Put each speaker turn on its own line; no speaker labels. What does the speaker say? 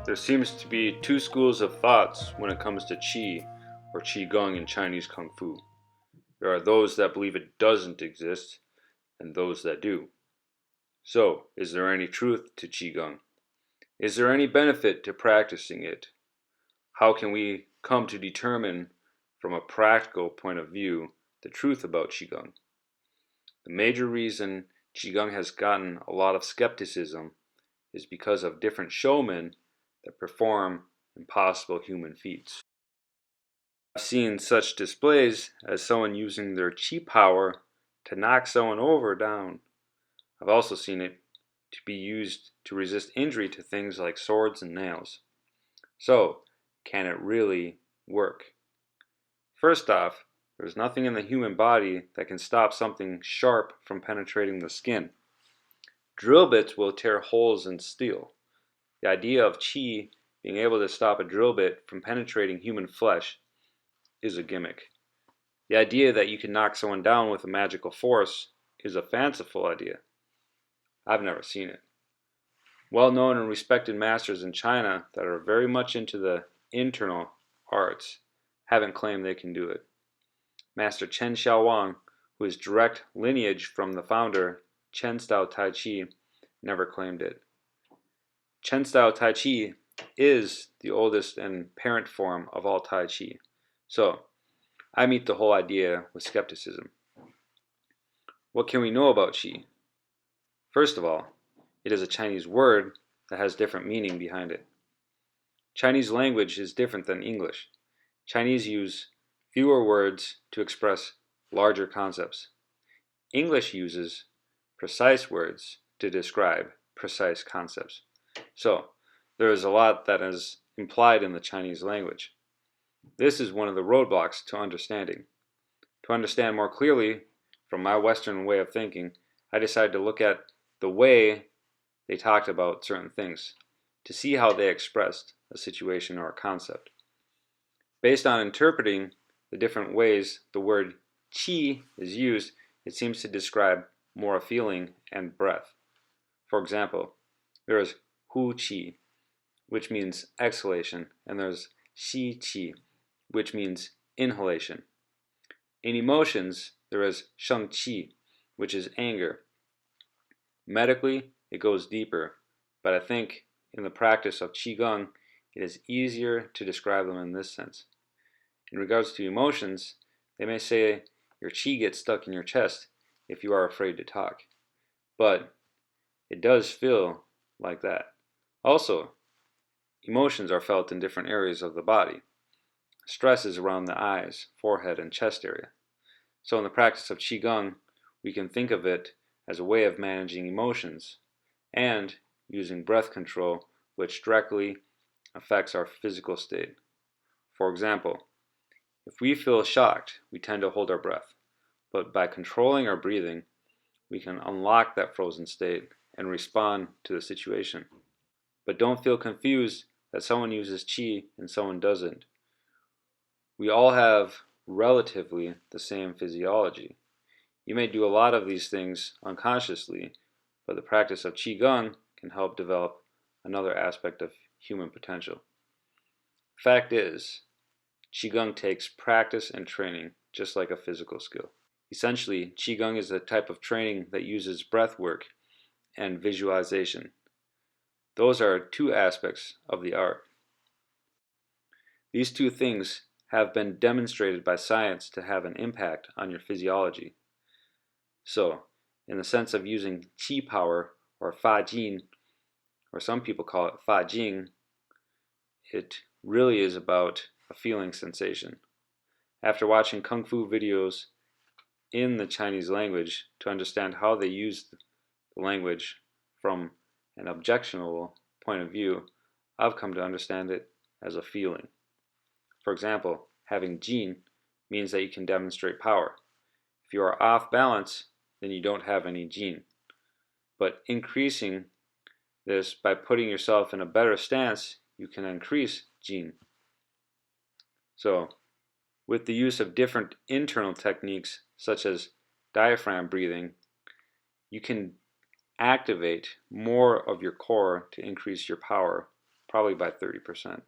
There seems to be two schools of thoughts when it comes to Qi, or Qigong in Chinese Kung Fu. There are those that believe it doesn't exist, and those that do. So, is there any truth to Qigong? Is there any benefit to practicing it? How can we come to determine, from a practical point of view, the truth about Qigong? The major reason Qigong has gotten a lot of skepticism is because of different showmen that perform impossible human feats. I've seen such displays as someone using their chi power to knock someone over or down. I've also seen it to be used to resist injury to things like swords and nails. So, can it really work? First off, there's nothing in the human body that can stop something sharp from penetrating the skin. Drill bits will tear holes in steel. The idea of chi being able to stop a drill bit from penetrating human flesh is a gimmick. The idea that you can knock someone down with a magical force is a fanciful idea. I've never seen it. Well-known and respected masters in China that are very much into the internal arts haven't claimed they can do it. Master Chen Wang, who is direct lineage from the founder Chen style Tai Chi, never claimed it. Chen style Tai Chi is the oldest and parent form of all Tai Chi. So, I meet the whole idea with skepticism. What can we know about Qi? First of all, it is a Chinese word that has different meaning behind it. Chinese language is different than English. Chinese use fewer words to express larger concepts. English uses precise words to describe precise concepts. So, there is a lot that is implied in the Chinese language. This is one of the roadblocks to understanding. To understand more clearly, from my Western way of thinking, I decided to look at the way they talked about certain things, to see how they expressed a situation or a concept. Based on interpreting the different ways the word qi is used, it seems to describe more a feeling and breath. For example, there is hu qi, which means exhalation, and there's xi qi, which means inhalation. In emotions, there is sheng qi, which is anger. Medically, it goes deeper, but I think in the practice of Qigong, it is easier to describe them in this sense. In regards to emotions, they may say your qi gets stuck in your chest if you are afraid to talk. But it does feel like that. Also, emotions are felt in different areas of the body. Stress is around the eyes, forehead, and chest area. So in the practice of Qigong, we can think of it as a way of managing emotions and using breath control, which directly affects our physical state. For example, if we feel shocked, we tend to hold our breath. But by controlling our breathing, we can unlock that frozen state and respond to the situation. But don't feel confused that someone uses qi and someone doesn't. We all have relatively the same physiology. You may do a lot of these things unconsciously, but the practice of Qigong can help develop another aspect of human potential. Fact is, Qigong takes practice and training just like a physical skill. Essentially, Qigong is a type of training that uses breath work and visualization. Those are two aspects of the art. These two things have been demonstrated by science to have an impact on your physiology. So, in the sense of using qi power, or fa jin, or some people call it fa jing, it really is about a feeling sensation. After watching Kung Fu videos in the Chinese language to understand how they use the language from an objectionable point of view, I've come to understand it as a feeling. For example, having jin means that you can demonstrate power. If you are off balance, then you don't have any jin. But increasing this by putting yourself in a better stance, you can increase jin. So, with the use of different internal techniques, such as diaphragm breathing, you can activate more of your core to increase your power probably by 30%.